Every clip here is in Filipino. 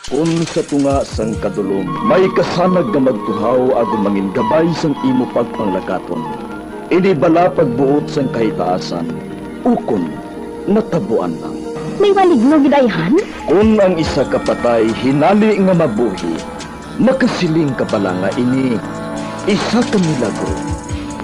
Kung sa tunga sang kadulom, may kasanag nga magtuhaw ago mangin gabay sang imo pagpanglakaton. Ini bala pagbuot sang kahitaasan, ukon, natabuan lang. May waligno gidayhan? Kung ang isa kapatay hinali nga mabuhi, makasiling ka pala nga ini, isa ka milagro,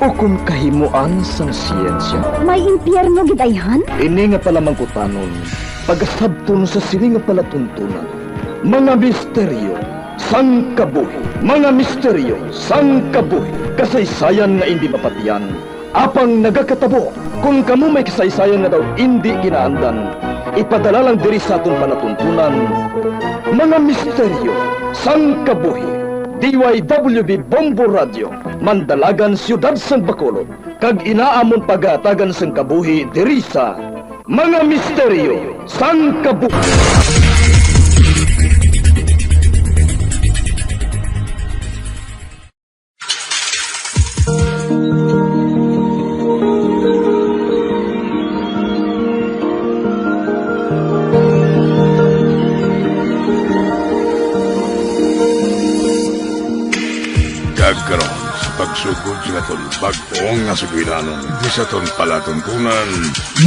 ukon kahimuan sang siyensya. May impyerno gidayhan? Ini nga pala mangkutanon, pagasabton sa siling nga palatuntunan. Mga misteryo, sang kabuhi. Mga misteryo, sang kabuhi. Kasaysayan nga hindi mapatiyan. Apang nagakatabo, kung kamo may kasaysayan nga daw hindi ginaandan, ipadala lang diri sa atong palatuntunan. Mga misteryo, sang kabuhi. DYWB Bombo Radio, Mandalagan, Siyudad San Bacolod. Kag inaamon pagatagan sang kabuhi diri sa Mga Misteryo, sang kabuhi. Karon sa pagsugod sa aton bag-ong nga sugiranon di sa aton palatuntunan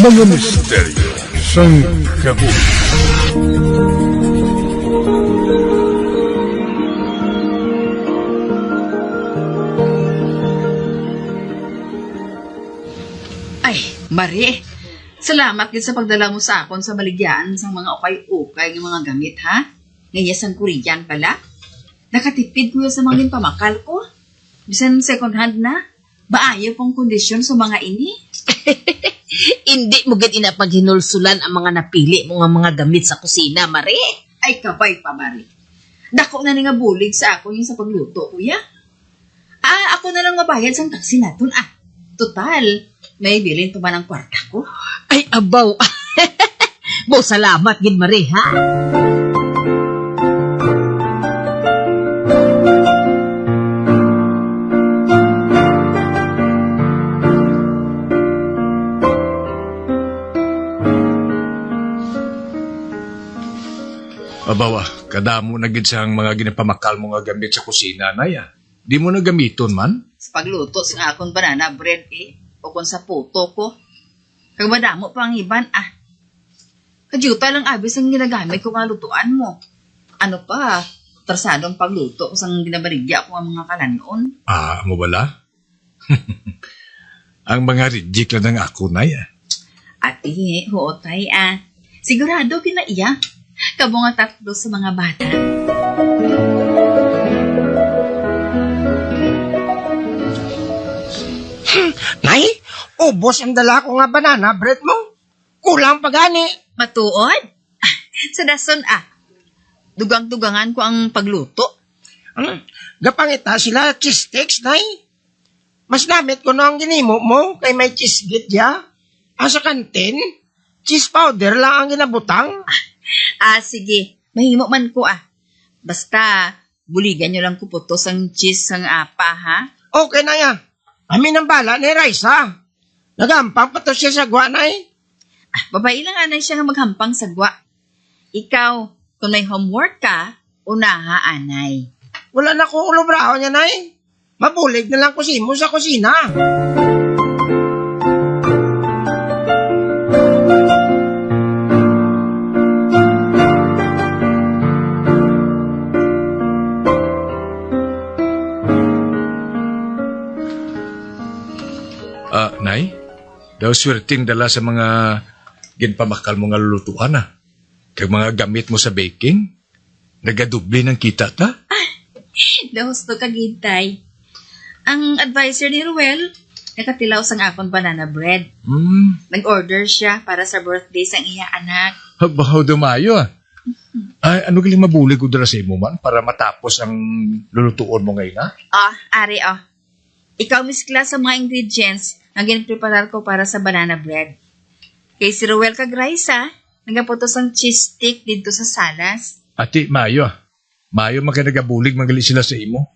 mga misteryo sang kabuhi. Ay, Mari, salamat gid sa pagdala mo sa akon sa baligyan sang mga ukay-ukay ng mga gamit, ha? Ngayon sang Korean pala. Nakatipid ko sa mga pamakal ko. Bisan second hand na. Baayo pong kondisyon sa mga ini. Hindi mo gid inapaghinulsulan ang mga napili mo nga mga gamit sa kusina, Mari. Ay, kabay pa, Mari. Dako na nga bulig sa ako yung sa pagluto, kuya. Ako na lang mabayad sa taksi naton, Total, may bilin pa man ang kwarta ko. Ay, abaw. Bo, salamat gid, Mari, ha? Abawa, kadamo na gid sang mga ginapamakal mo nga gamit sa kusina na ya. Di mo na gamiton man? Sa pagluto sa akong banana bread, o kung sa puto ko. Kag madamo pa ang iban, Kadyuta lang abis ang ginagamit ko nga lutuan mo. Ano pa, tarsadong pagluto ko sang ginabarigya ko ang mga kalanon. Mo bala? Ang mga reject lang ng ako na ya. Ate, huotay, Sigurado kinaiya. Kabo nga tatlo sa mga bata. Nay, ubos ang dala ko nga banana bread mo. Kulang pa gani. Matuod? Sa dason, Dugang-dugangan ko ang pagluto. Gapangita sila cheese sticks, nay. Mas namit ko na ang ginimo mo kay may cheese git ya. Sa kantin, cheese powder lang ang ginabutang. Sige. Mahimo man ko, Basta, buligan nyo lang ko putos ang cheese ang apa, ha? Okay na ya. Amin ang bala ni Raisa. Nagampang pa to siya sa gwa, nay. Babae lang anay siya nga maghampang sagwa. Ikaw, kung may homework ka, unaha anay. Wala na ko ulobraho niya, nay. Mabulig na lang kusimo sa kusina. Nay? Daw swerting dala sa mga ginpamakal mo nga lulutuan, Kag mga gamit mo sa baking? Nagadubli ng kita ta? Dahusto ka, Gintay. Ang advisor ni Ruel, nakatilaw sang akong banana bread. Nag-order siya para sa birthday sang iya anak. Bahaw dumayo, Ay, ano galing mabulig ko dala sa imo man para matapos ang lulutuan mo ngayon, Ari, Ikaw miskla sa mga ingredients na ginpreparar ko para sa banana bread. Kay si Ruel kag Raisa, nagaputos ang cheese stick dito sa salas. Ati, Mayo. Mayo maganagabulig magali sila sa imo.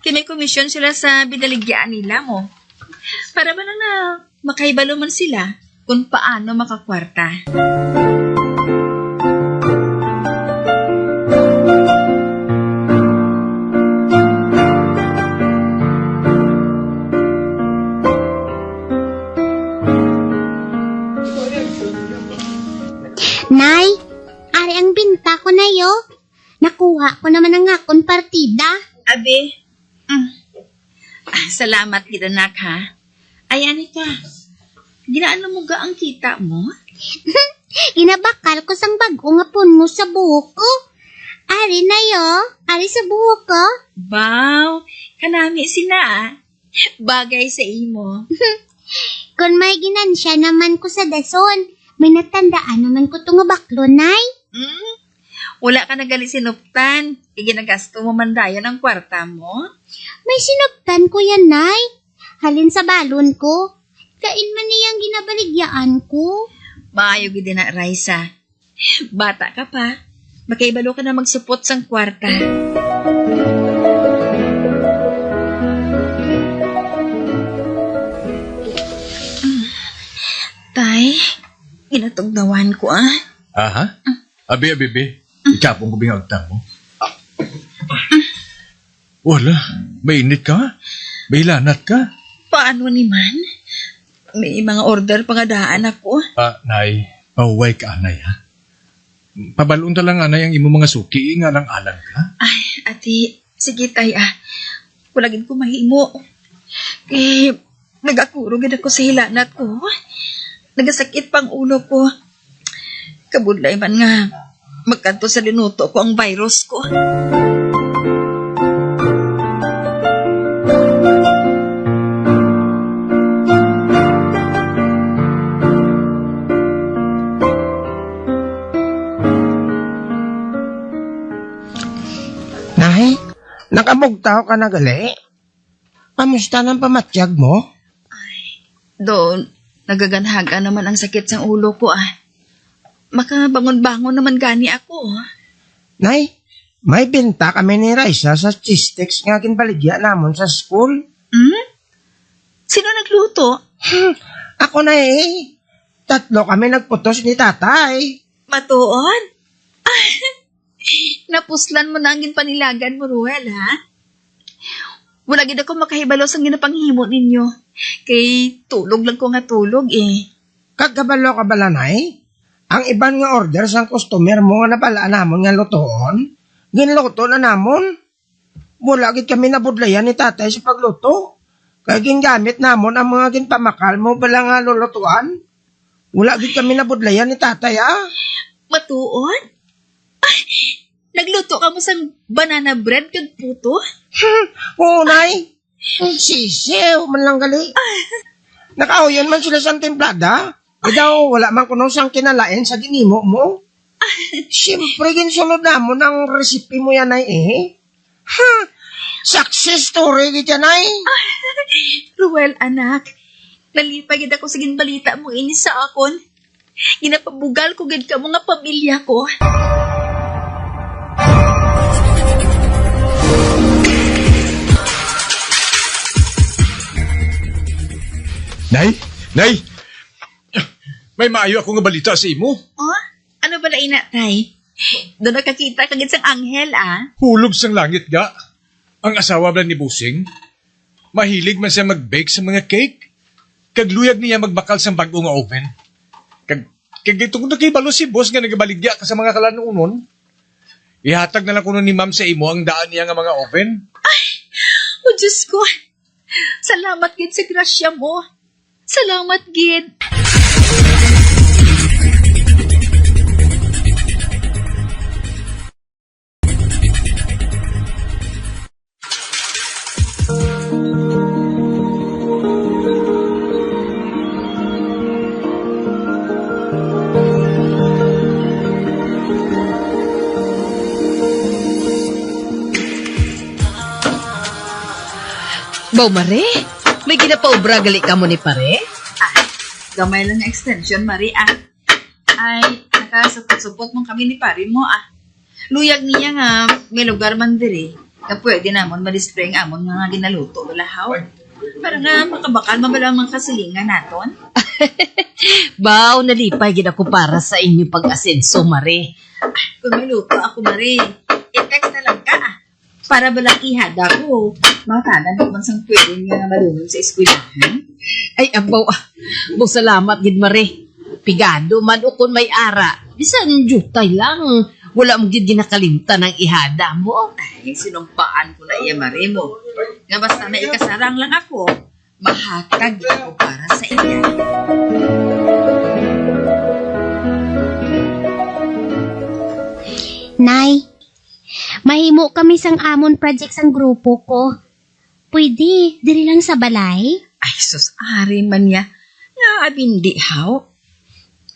May komisyon sila sa binaligyan nila mo. Para ba na makaibalo man sila kung paano makakwarta. nayo. Nakuha ko naman ang akong partida. Abi, salamat gid anak ha. Ay, Anika, ginaano mo ga ang kita mo? Ginabakal ko sang bago nga punmo sa buhok ko. Ari nayo, ari sa buhok ko. Wow, kanami sina bagay sa imo. Kung may ginansya naman ko sa dason, may natandaan naman ko to nga baklo, nay. Wala ka nagali sinuptan. Iginagasto mo mandayan ang kwarta mo. May sinuptan ko yan, nay. Halin sa balon ko. Kain man niyang ginabaligyaan ko. Maayo gid na, Raisa. Bata ka pa. Makaibalo ka na magsupot sang kwarta. Tay, ginatugnawan ko Aha? Abi. Ikapong ko bingagta mo. Wala. Mainit ka? May lanat ka? Paano ni man? May mga order pangadaan ako. Nay. Pauway ka, anay, ha? Pabalon talang, anay, ang imo mga suki, nga lang alang ka. Ay, ati, sige tay Wala gid ko mahimo. Eh, nagakuro gid ako sa hilanat ko. Nagasakit pang ulo ko. Kabudlay man nga, magkanto sa linuto ko ang virus ko. Nay, nakamugtaw ka na gali? Pamusta ng pamatyag mo? Doon, nagaganhaga naman ang sakit sa ulo ko Makabangon-bangon naman gani ako. Nay, may benta kami ni Raisa sa cheesesteaks nga kinbaligya namon sa school. Sino nagluto? Ako na eh. 3 kami nagputos ni tatay. Matuon? Napuslan mo na ang ginpanilagan mo, Ruel, ha? Wala gid ako makahibalo sa ginapanghimo ninyo. Kay tulog lang ko nga tulog Kagkabalo ka bala, nay? Ang iban nga order sang customer mo nga napalaan namon nga lutoon, ginluto na namon. Wala gid kami nabudlayan ni tatay sa pagluto. Kaya gingamit namon ang mga ginpamakal mo bala nga lulutuan. Wala gid kami nabudlayan ni tatay, Matuon? Nagluto ka mo sa banana bread kag puto? Oo, nay. Sisiw, man lang gali. Nakauyan man sila sa templada. Daw, wala man kuno sang kinalain sa ginimo mo. Siyempre, ginsunod namon ang recipe mo yan, nay, Success story gid yan, nay. Ruel, anak. Nalipay gid ako sa ginbalita mo ini sa akon. Ginapabugal ko gid ka mga pamilya ko. Nay! May maayo ako nga balita sa imo. Ano bala ina, tay? Doon nakakita kagid sang anghel, Hulog sang langit ga. Ang asawa ba ni Busing? Mahilig man siya mag-bake sa mga cake. Kagluyag niya magbakal sa bago nga oven. Kag itong nakibalo si boss nga nagabaligya ka sa mga kalanunon. Ihatag na lang kuno ni ma'am sa imo ang daan niya nga mga oven. Oh, Diyos ko. Salamat gid sa grasya mo. Salamat gid. Baw, Mare? May ginapaubra gali ka mo ni pare? Gamay lang na extension, Marie, Ay, nakasupot-supot mong kami ni pare mo, Luyag niya nga, may lugar man diri. Na pwede namon ma-display ang amon nga ginaluto, wala haw. Para nga makabakal mabala mga kasilingan naton. Baw, nalipay gid ako para sa inyo pag-asenso, Mare. Kung may luto ako, Marie, i-text na lang ka, Para balang ihada ko. Matanan naman sang pwede nga marunong sa eskwelahan. Ay, abaw, salamat gid, Mare. Pigado man ukon may ara. Bisan jutay lang. Wala mong gid ginakalimtan ng ihada mo. Ay, sinumpaan ko na iya, Mari mo. Nga basta na ikasarang lang ako, mahatag ako para sa iya. Nay, mahimo kami sang amon project sang grupo ko. Pwede, diri lang sa balay? Ay, sus, ari man niya. Nga abindi, haw.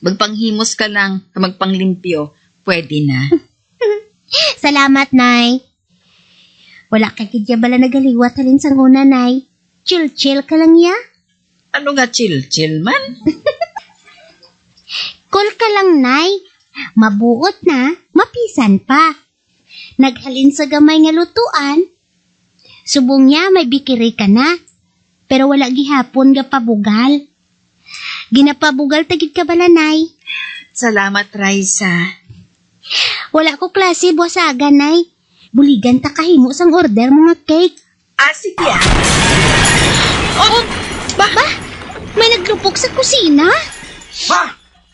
Magpanghimos ka lang, magpanglimpyo, pwede na. Salamat, Nay. Wala ka kidya bala nagaliwat halin sang una, Nay. Chill-chill ka lang ya. Ano nga chill-chill man? Cool ka lang, Nay. Mabuot na, mapisan pa. Naghalin sa gamay nga lutuan. Subong niya may bikiri ka na. Pero wala gihapon nga pabugal. Ginapabugal tagid ka bala, Nay. Salamat, Raisa. Wala ko klase buwasaga, Nay. Buligan ta kahimo sang order mga cake. Sige. Oh, ba? May naglupok sa kusina? Ha?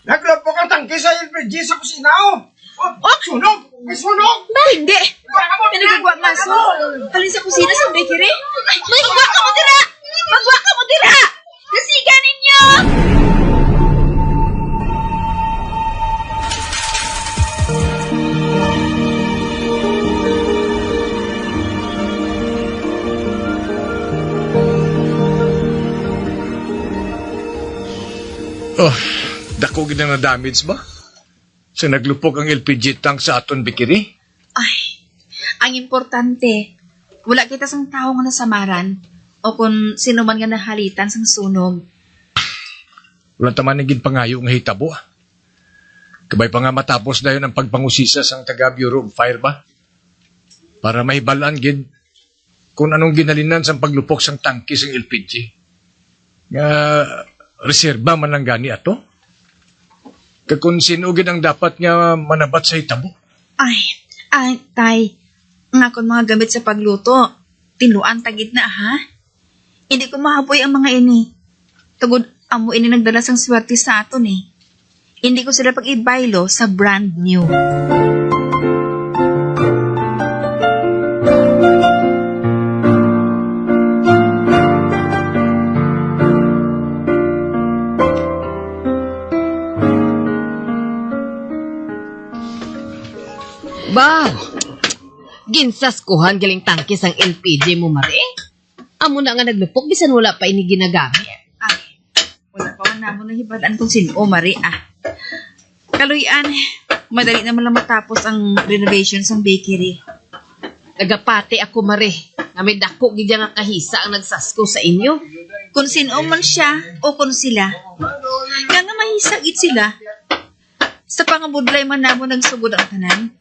Naglapok ang tangke sa LPG sa kusina, oh! Sunog! May sunog! Ba? Hindi. Pinagagwa nga so. Halin sa kusina sa bakery. Ay, magwa ka mo dira! Magwa ka mo dira! Nasiga ninyo! Oh, dako gid na damage ba? Sa naglupok ang LPG tank sa aton bikiri? Ay, ang importante, wala kita sang tao nga nasamaran o kung sino man nga nahalitan sang sunog. Wala taman naging pangayo nga hitabo. Kabay pa nga matapos na yun ang pagpangusisa sang taga Bureau of Fire ba? Para mahibalaan gid kung anong ginalinan sang paglupok sang tangke sang LPG. Nga reserba man lang gani ato? Kung sino gid ang dapat nga manabat sa hitabo? Ay, tay, nga kon mga gamit sa pagluto, tinuan tagid na ha? Hindi ko mahapoy ang mga ini. Tugod, amo ini nagdala sang swerte sa aton eh. Hindi ko sila pag-ibaylo sa brand new. Ba? Ginsaskuhan galing tangke sang LPG mo, Mari. Amo na nga naglupok, bisan wala pa ini ginagamit. Ay, wala pa man namon na hibalaan kung sino, Mari Kaluyan, madali naman lang matapos ang renovation sang bakery. Nagapati ako, Mari. Nga may dako gid nga kahisa ang nagsasko sa inyo. Kung sino man siya o kung sila. Nga nga mahisagit sila. Sa pangabudlay man namon nagsugod ang tanan.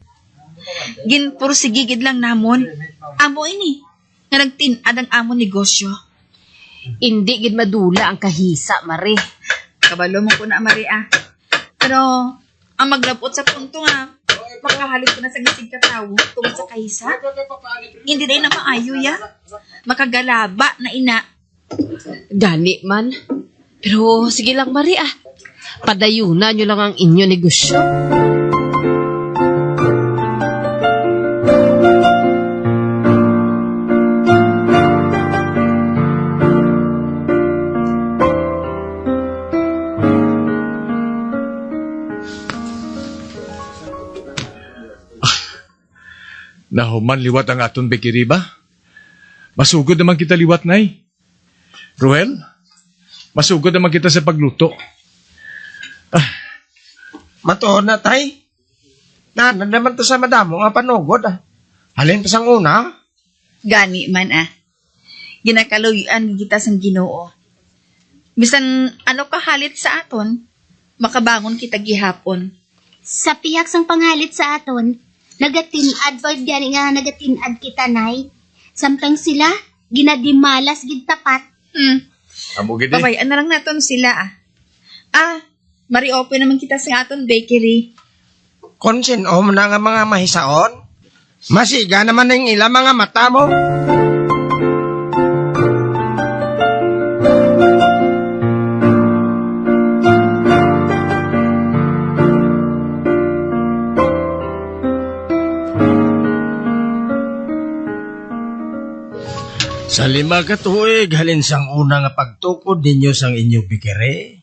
Ginpursigigid lang namon. Amo ini. Nga nagtinad ang amon negosyo. Hindi gid madula ang kahisa, Mari. Kabalo mo ko na, Maria. Pero, ang maglapot sa punto nga, makahalit ko na sa gisig katawo tungkol sa kahisa. Hindi na maayo ya. Makagalaba na ina. Gani man. Pero sige lang, Mari Padayunan nyo lang ang inyo negosyo. Nahuman liwat ang aton bikiri ba? Masugod naman kita liwat, nay. Ruel, masugod naman kita sa pagluto. Matuod na, tay. Naman to sa madamo nga panugod, Halin pa sang una. Gani man Ginakaluyan kita sang Ginoo. Bisan ano kahalit sa aton, makabangon kita gihapon. Sa piyak sang panghalit sa aton, nagatinad pa gani nga nagatinad kita, Nay. Samtang sila, ginadimalas gid tapat. Amo gid Babayaan na lang naton sila mari-open naman kita sa aton bakery. Kung sino mo na nga mga mahisaon, masiga naman ng ilang mga mata mo. Sa 5 ka tuig, halin sang una nga pagtukod ninyo sang inyo bikere.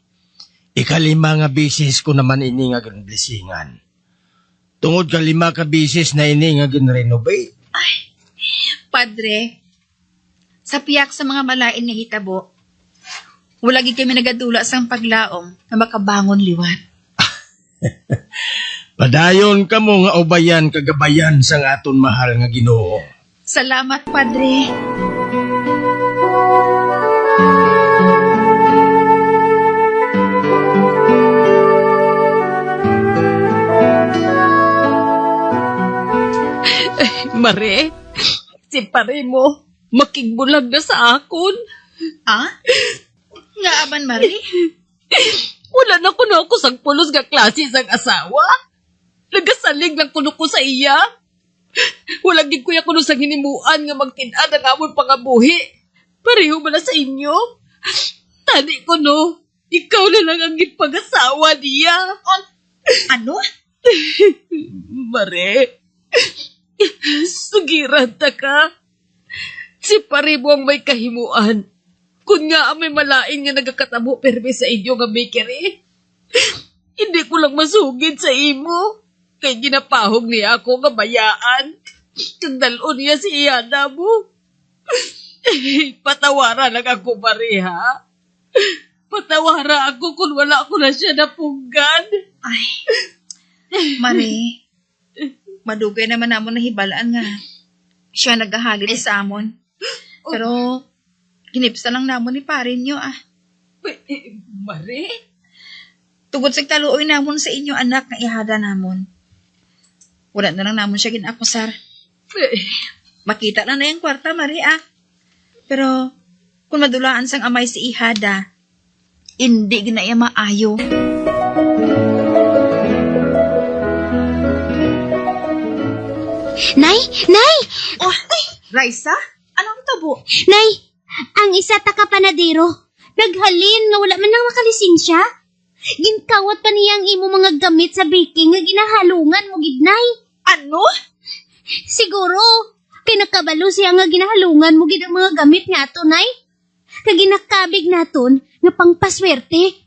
ika-5 nga bisis ko naman ini nga ginblisingan. Tungod ka 5 ka bisis na ini nga ginrenovate. Padre, sa piyak sa mga malain nga hitabo, wala gid kami nagadula sang paglaom na makabangon liwat. Padayon ka mo nga ubayan kagabayan sang aton mahal nga Ginoo. Salamat, Padre. Mare, si pare mo, makigbulag na sa akon. Ah? Nga aban, Mari? Wala na kuno ako sang pulos nga klase sang asawa. Nagasalig lang kuno ko sa iya. Wala gid kuya kuno sang hinimuan nga magtin-ad ang amon pangabuhi. Pareho ba na sa inyo? Tani kuno, ikaw na lang ang gipag-asawa niya. Ano? Mare, sugiran ta ka. Si pare mo ang may kahimuan. Kung nga may malain nga nagakatabo permi sa inyo nga bakery, hindi ko lang masugid sa imo. Kay ginapahog niya ako nga bayaan. Kung dalon niya si Iyana mo. Patawara lang ako, pareha. Patawara ako kung wala ko na siya napunggan. Ay, Mari, madugay naman namon na hibalaan nga siya nagahalit sa amon. Pero, ginipsa lang namon ni parin nyo, Mare? Tugod sa taluoy namon sa inyo anak nga ihada namon. Wala na lang namon siya ginakusar. Makita lang na yung kwarta, Mari, Pero, kung madulaan sang amay si ihada, hindi ginaya maayo. Nay! Nay! Oh, Raisa? Anong tabo? Nay! Ang isa ta ka panadero. Naghalin nga wala man nang makalisensya. Ginkawat pa niya ang imo mga gamit sa baking nga ginahalungan mo gid, Nay. Ano? Siguro, kay nakabalo siya nga ginahalungan mo gid ang mga gamit nga ato, Nay. Kag ginakabig naton nga pangpaswerte.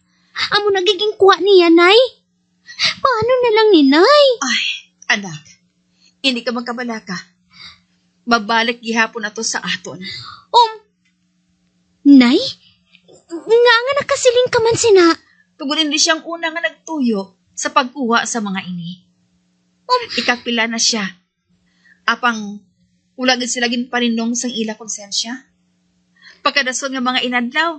Amo nagiging kuha niya, Nay. Paano na lang ni Nay? Ay, anak. Hindi ka magkabalaka. Babalik gihapon ato sa aton. Nay? Nga nakasiling ka man sina. Tungod hindi siyang una nga nagtuyo sa pagkuha sa mga ini. Ikapila na siya. Apang ulagin sila ginparinong sang ila konsensya. Pagkadason nga mga inadlaw,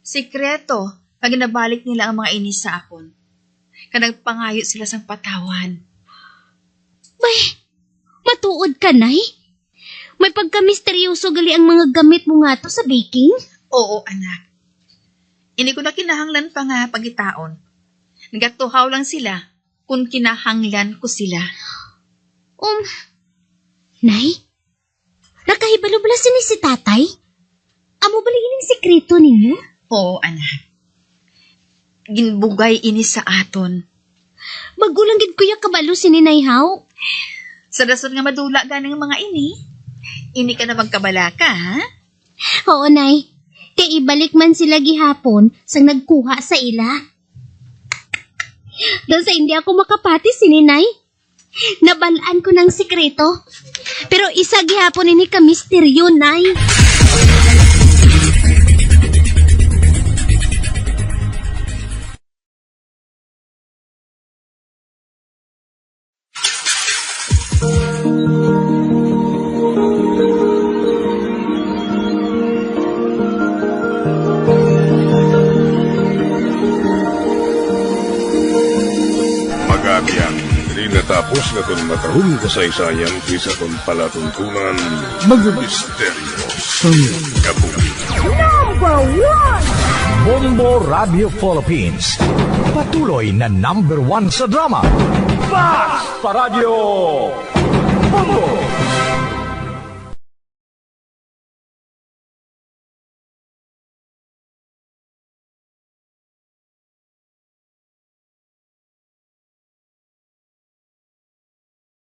sikreto pag ginabalik nila ang mga ini sa akon. Kanagpangayo sila sang patawan. Bay, matuod ka, Nay? May pagka-misteryoso gali ang mga gamit mo nga to sa baking? Oo, anak. Hindi ko na kinahanglan pa nga pagitaon. Nagatuhaw lang sila kung kinahanglan ko sila. Nay? Nakahibalo bala si tatay? Amo baligin ang sekreto ninyo? Oo, anak. Ginbugay ini sa aton. Magulang gid kuya kabalo si Ninay Haw. Sa dason nga madula ganing mga ini ka na magkabalaka, ha? Oo, Nay. Kay ibalik man sila gihapon sang nagkuha sa ila. Doon sa hindi ako makapati si Ninay. Nabalaan ko ng sikreto. Pero isa gihapon ini ka misteryo, Nay. Natapos na itong matahong kasaysayan kisa itong palatuntunan mga misteryo sa kabuhi. Bombo Radio Philippines. Patuloy na #1 sa drama. Fast Paradyo Bombo!